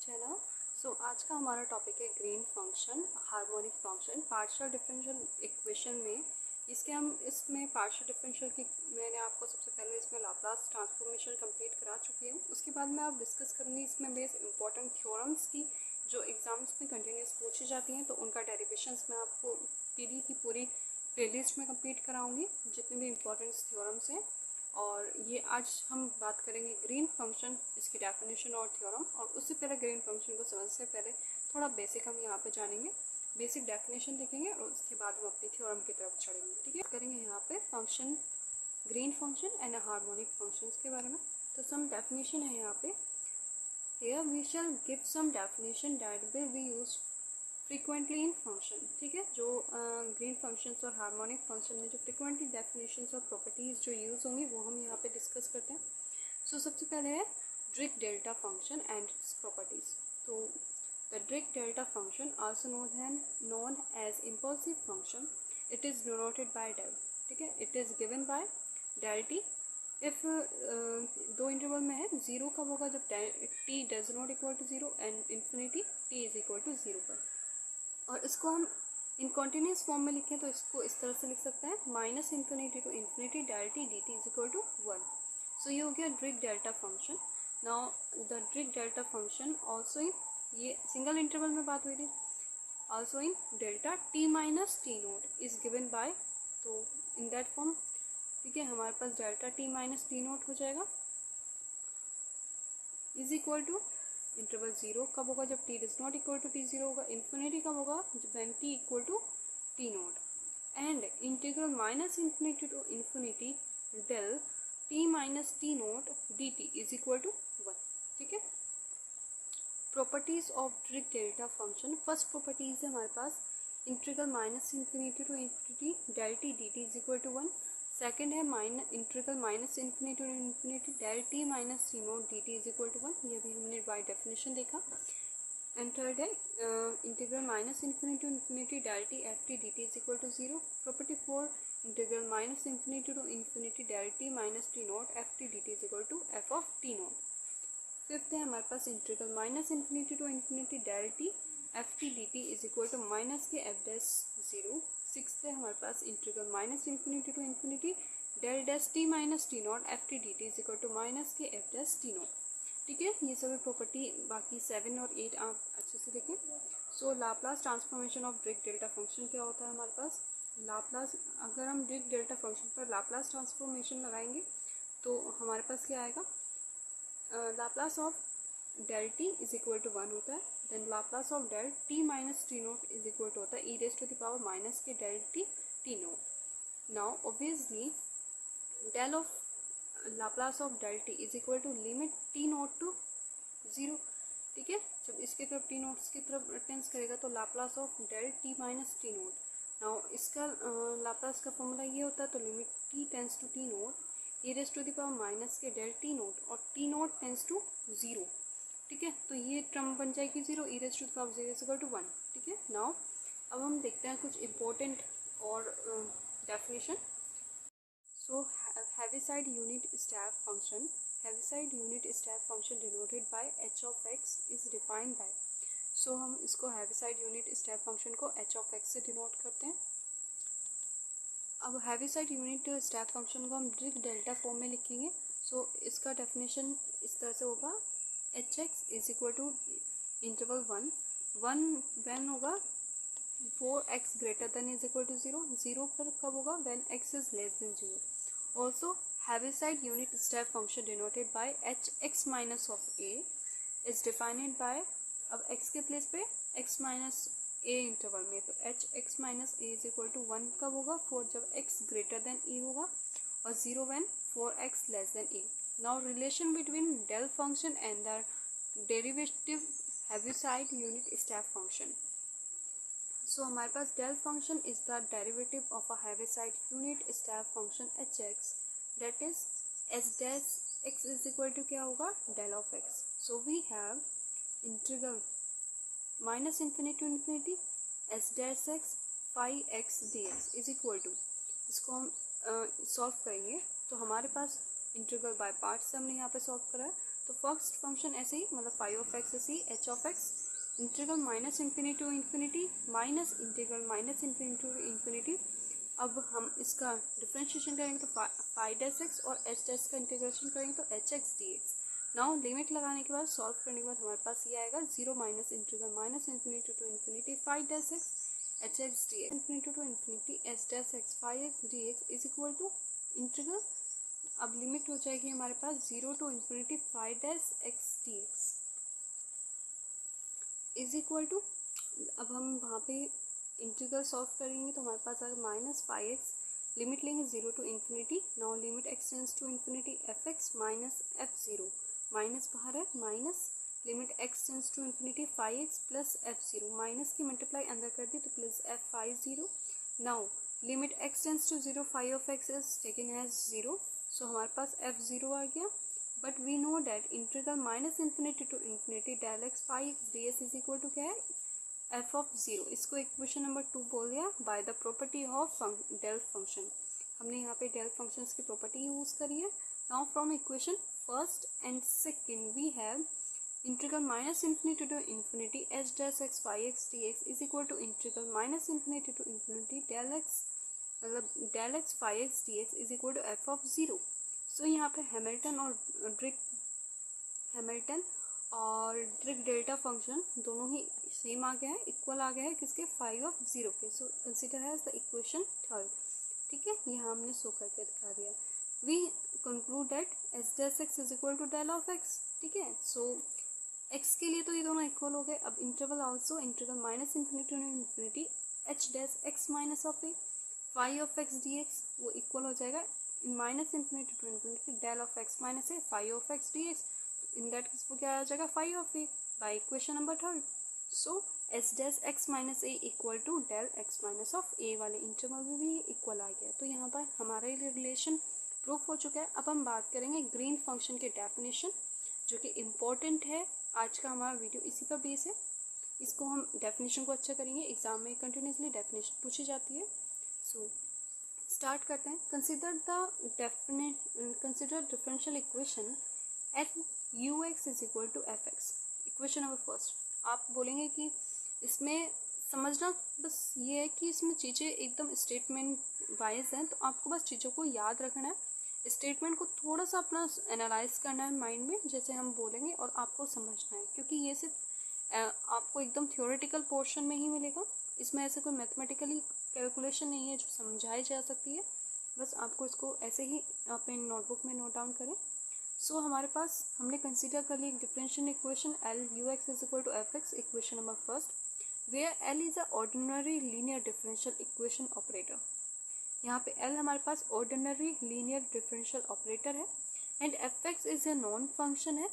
Channel. आज का हमारा टॉपिक है green function, harmonic function, partial differential equation में। इसमें पार्शियल डिफरेंशियल की मैंने आपको सबसे पहले इसमें लाप्लास ट्रांसफॉर्मेशन कंप्लीट करा चुकी हूँ। उसके बाद मैं अब डिस्कस करूँगी इसमें बेस इंपॉर्टेंट थ्योरम्स की जो एग्जाम्स में कंटिन्यूस पूछी जाती हैं, तो उनका डेरिवेशंस मैं आपको पीडी की पूरी प्लेलिस्ट में कंप्लीट कराऊंगी जितने भी इंपॉर्टेंट थ्योरम्स हैं। और ये आज हम बात करेंगे ग्रीन फंक्शन, इसकी डेफिनेशन और थ्योरम। और उससे पहले ग्रीन फंक्शन को समझने से पहले थोड़ा बेसिक हम यहाँ पे जानेंगे, बेसिक डेफिनेशन देखेंगे और उसके बाद हम अपनी थ्योरम की तरफ चढ़ेंगे। ठीक है, करेंगे यहाँ पे function, green function and harmonic functions के बारे में। तो सम डेफिनेशन है यहाँ पे। Here we shall give some definition that will be used frequently in function। ठीक है, जो ग्रीन फंक्शंस और हार्मोनिक फंक्शन में जो फ्रिक्वेंटली डेफिनेशंस और प्रॉपर्टीज जो यूज होंगी वो हम यहाँ पे डिस्कस करते हैं। सबसे पहले है Dirac delta function and its properties. तो the Dirac delta function also known as impulsive function, it is denoted by del. ठीक है, it is given by del t. If दो इंटरवल में है, जीरो कब होगा जब t does not equal to zero and infinity t is equal to zero पर। और इसको हम इन कॉन्टिन्यूस फॉर्म में लिखें तो इसको इस तरह से लिख सकते हैं, minus infinity to infinity del t d t is equal to 1। So ये हो गया Dirac delta function. Now the Dirac delta function also in, ये सिंगल इंटरवल में बात हुई थी, also in delta t minus t naught is given by, तो in that form. ठीक है, हमारे पास delta t minus t naught हो जाएगा is equal to interval zero कब होगा जब t does not equal to t zero होगा, इन्फिनिटी कब होगा जब when t equal to t naught, and integral minus infinity to infinity del t minus t naught d t is equal to 1। ठीक है, properties of Dirac delta function. First properties है हमारे पास integral minus infinity to infinity del t d t is equal to 1। Second है integral minus infinity to infinity del t minus t naught d t is equal to 1, ये भी हमने by definition देखा। And third है integral minus infinity to infinity del t f t d t is equal to 0। Property 4 integral minus infinity to infinity del t minus t naught f t d t is equal to f of t naught. Fifth है हमारे पास integral minus infinity to infinity del t f t d t is equal to minus k f dash 0। Sixth है हमारे पास integral minus infinity to infinity del dash t minus t naught f t d t is equal to minus k f dash t naught. ठीक है, ये सभी property, बाकी 7 और 8 आप अच्छे से देखें। Laplace transformation of Dirac delta function क्या होता है हमारे पास। लाप्लास, अगर हम ड्रिक डेल्टा फंक्शन पर लाप्लास ट्रांसफॉर्मेशन लगाएंगे तो हमारे पास क्या आएगा, Laplace of del t is equal to 1 होता है, then Laplace of del t minus t naught is equal to होता है e raise to the power minus k del t t naught. Now obviously del of Laplace of del t is equal to limit t not to 0। ठीक है, जब इसकी तरफ T notes की तरफ tends करेगा तो Laplace of del t minus t naught. Now इसका लाप्लास का फॉर्मूला ये होता है, तो limit t tends to t naught e raise to the power minus k del t naught और टी नोट टेंस टू 0। ठीक है, तो ये टर्म बन जाएगी 0, e raise to the power 0 is equal to 1। ठीक है, नाउ अब हम देखते हैं कुछ इम्पोर्टेंट और definition. Heaviside unit step function, Heaviside unit step function denoted by h of x is defined by, हम इसको Heaviside unit step function को h of x से डिनोट करते हैं। अब Heaviside unit step function को हम ड्रिक डेल्टा फॉर्म में लिखेंगे। इसका डेफिनेशन इस तरह से होगा, H x is equal to interval 1 when होगा 4x greater than is equal to 0, 0 पर कब होगा when x is less than 0। Also, Heaviside unit step function denoted by hx minus of a is defined by, अब x के place पे x minus a interval में, तो hx minus a is equal to 1 कब होगा 4 जब x greater than a होगा और 0 when 4x less than a। Now relation between del function and the derivative Heaviside unit step function। हमारे पास del function is the derivative of a Heaviside unit step function h x, that is h dash x is equal to क्या होगा del of x. So we have integral minus infinity to infinity H dash x phi x d x is equal to, इसको हम solve करेंगे तो हमारे पास integral by parts हमने यहाँ पे सॉल्व करा है, तो फर्स्ट फंक्शन ऐसे ही, मतलब फाई ऑफ एक्स ऐसे ही, h of x integral minus infinity to infinity minus integral minus infinity to infinity. अब हम इसका डिफ्रेंशिएशन करेंगे तो फाई डैश एक्स और एच डैश का इंटीग्रेशन करेंगे तो h x d x. Now limit लगाने के बाद सॉल्व करने के बाद हमारे पास ये आएगा 0 minus integral minus infinity to infinity phi dash x H x d x infinity to infinity H dash x phi x d x is equal to integral, अब लिमिट हो जाएगी हमारे पास 0 to infinity phi dash x d x is equal to, अब हम वहाँ पे integral solve करेंगे तो हमारे पास आएगा माइनस फाई एक्स, लिमिट लेंगे 0 to infinity. Now limit extends to infinity f x minus f zero, minus बाहर है, minus limit extends to infinity phi x plus f zero, minus की मल्टीप्लाई अंदर कर दी तो plus f phi zero. Now limit extends to 0 phi of x is taken as 0, so हमारे पास f zero आ गया। But we know that integral minus infinity to infinity del x phi x d s is equal to क्या है, f of zero. इसको equation number 2 बोल दिया by the property of del function. हमने यहाँ पे डेल फंक्शंस की property use करी है। Now from equation first and second we have integral minus infinity to infinity H dash x phi x d x is equal to integral minus infinity to infinity del x, मतलब del x phi x d x is equal to f of zero. So यहाँ पे Hamilton और Drigh delta function दोनों ही same आ गया है, equal आ गया है किसके, फाई ऑफ ज़ीरो के। So consider has the equation third, ठीक है, यहाँ हमने शो करके दिखा दिया। We conclude that H dash x is equal to del of x, ठीक है। सो एक्स के लिए तो ये दोनों इक्वल हो गए। अब interval also integral minus infinity to infinity H dash x minus of a phi of x d x, वो इक्वल हो जाएगा minus infinity to infinity del of x minus a phi of x d x. In that case वो क्या आ जाएगा, phi of a by equation number third. So h dash x minus a equal to del x minus of a वाले interval में भी equal आ गया। तो यहाँ पर हमारा ये रिलेशन प्रूफ हो चुका है। अब हम बात करेंगे ग्रीन फंक्शन के डेफिनेशन, जो कि इम्पोर्टेंट है। आज का हमारा वीडियो इसी पर बेस है। इसको हम डेफिनेशन को अच्छा करेंगे, एग्जाम में कंटिन्यूसली डेफिनेशन पूछी जाती है। सो स्टार्ट करते हैं। Consider differential equation at u x is equal to f x. Equation number first, आप बोलेंगे कि इसमें समझना बस ये है कि इसमें चीज़ें एकदम स्टेटमेंट वाइज हैं, तो आपको बस चीज़ों को याद रखना है, स्टेटमेंट को थोड़ा सा अपना एनालाइज करना है माइंड में, जैसे हम बोलेंगे, और आपको समझना है, क्योंकि ये सिर्फ आपको एकदम थियोरेटिकल पोर्शन में ही मिलेगा। इसमें ऐसे कोई मैथमेटिकली कैलकुलेशन नहीं है जो समझाई जा सकती है, बस आपको इसको ऐसे ही अपने नोटबुक में नोट डाउन करें। सो हमारे पास हमने कंसीडर कर ली differential equation L u x is equal to f x, equation number first, where L is a ordinary linear differential equation operator. यहाँ पे एल हमारे पास ऑर्डिनरी लीनियर डिफरेंशियल ऑपरेटर है and f x is a non function है।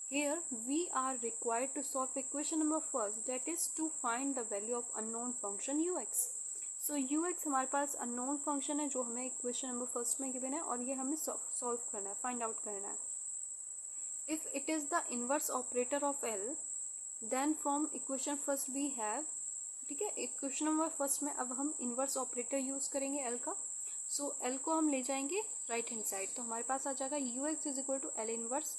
Here we are required to solve equation number first, that is to find the value of unknown function ux. So ux हमारे पास unknown function है जो हमें equation number first में given है, और ये हमें solve करना है, find out करना है। If it is the inverse operator of L, then from equation first we have, ठीक है, equation number first में अब हम inverse operator use करेंगे L का। So L को हम ले जाएंगे right hand side, तो हमारे पास आ जाएगा ux is equal to L inverse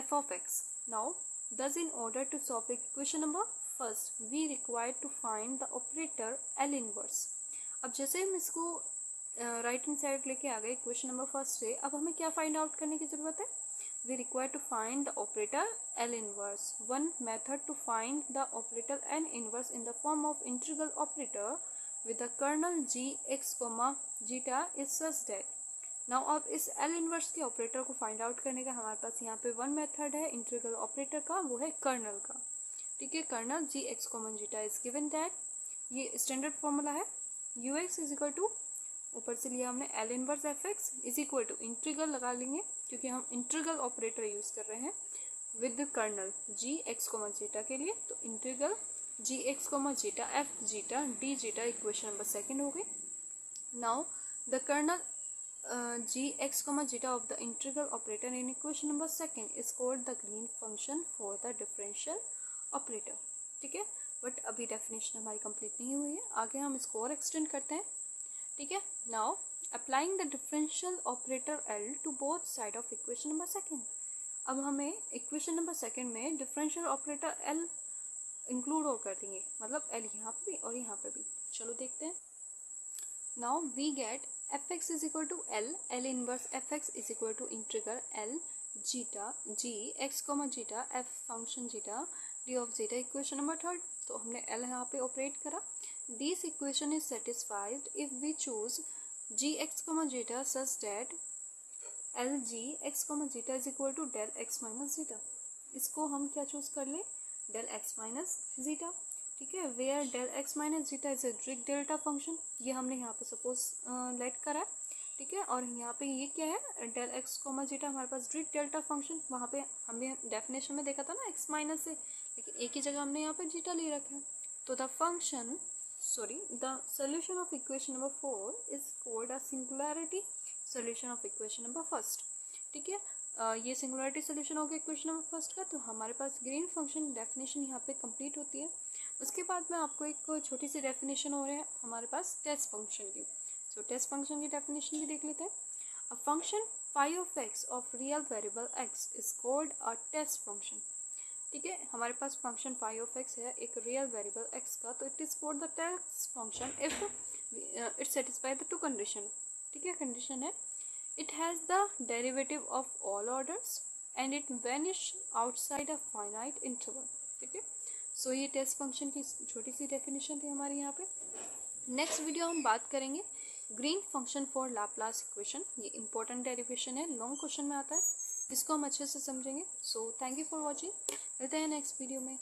f of x. Now, thus in order to solve equation number first, we require to find the operator L inverse. अब जैसे हम इसको राइट हैंड साइड लेके आ गए equation number first से, अब हमें क्या फाइंड आउट करने की जरूरत है, we require to find the operator L inverse. One method to find the operator L inverse in the form of integral operator with the kernel g x comma zeta is such that, now अब इस L inverse के operator को find out करने का हमारे पास यहाँ पे वन मेथड है इंटीग्रल ऑपरेटर का, वो है कर्नल का, ठीक है। Kernel ji x comma zeta is given that, ये स्टैंडर्ड फॉर्मूला है, u x is equal to, ऊपर से लिया हमने L inverse f x is equal to integral लगा लेंगे क्योंकि हम इंटीग्रल ऑपरेटर यूज कर रहे हैं with kernel ji x comma zeta के लिए, तो integral g x comma zeta f zeta d zeta equation number second हो गई। Now the kernel g x comma zeta of the integral operator in equation number second is called the green function for the differential operator, ठीक है। But अभी definition हमारी complete नहीं हुई है, आगे हम इसको और एक्सटेंड करते हैं, ठीक है। Now applying the differential operator L to both side of equation number second. अब हमें इक्वेशन नंबर सेकंड में डिफरेंशियल ऑपरेटर एल इंक्लूड और कर देंगे, मतलब एल यहाँ पे भी और यहाँ पे भी। चलो देखते हैं। Now we get f x is equal to L, L inverse f x is equal to integral L zeta G x comma zeta f function zeta d of zeta. Equation number third, तो हमने L यहाँ पे operate करा। This equation is satisfied if we choose G x comma zeta such that L G x comma zeta is equal to del x minus zeta. इसको हम क्या choose कर ले, डेल एक्स माइनस जीटा, ठीक है। Where del x minus zeta is a Dirac delta function, ये हमने यहाँ पे सपोज लेट करा, ठीक है। और यहाँ पे ये क्या है, डेल एक्स कॉमा जीटा हमारे पास डिरिक डेल्टा फंक्शन, वहाँ पे हमने डेफिनेशन में देखा था ना एक्स माइनस से, लेकिन एक ही जगह हमने यहाँ पे जीटा ले रखा है। तो the solution of equation number 4 is called a singularity solution of equation number first, ठीक है। ये सिंगुलरिटी सोल्यूशन हो गया इक्वेशन नंबर फर्स्ट का। तो हमारे पास ग्रीन फंक्शन डेफिनेशन यहाँ पे कंप्लीट होती है। उसके बाद में आपको एक छोटी सी डेफिनेशन हो रहा है हमारे पास टेस्ट फंक्शन की। सो टेस्ट फंक्शन की डेफिनेशन भी देख लेते हैं। A function phi of x of real variable x is called a test function, ठीक है। हमारे पास फंक्शन फाई ऑफ एक्स है एक रियल वेरिएबल एक्स का, तो it is called the test function if it satisfy the two condition, ठीक है। कंडीशन है it has the derivative of all orders and it vanish outside a finite interval, ठीक है। सो ये टेस्ट फंक्शन की छोटी सी डेफिनेशन थी हमारी यहाँ पे। नेक्स्ट वीडियो हम बात करेंगे green function for Laplace equation. ये इंपॉर्टेंट डेरिवेशन है, लॉन्ग क्वेश्चन में आता है, इसको हम अच्छे से समझेंगे। So thank you for watching, मिलते हैं नेक्स्ट वीडियो में।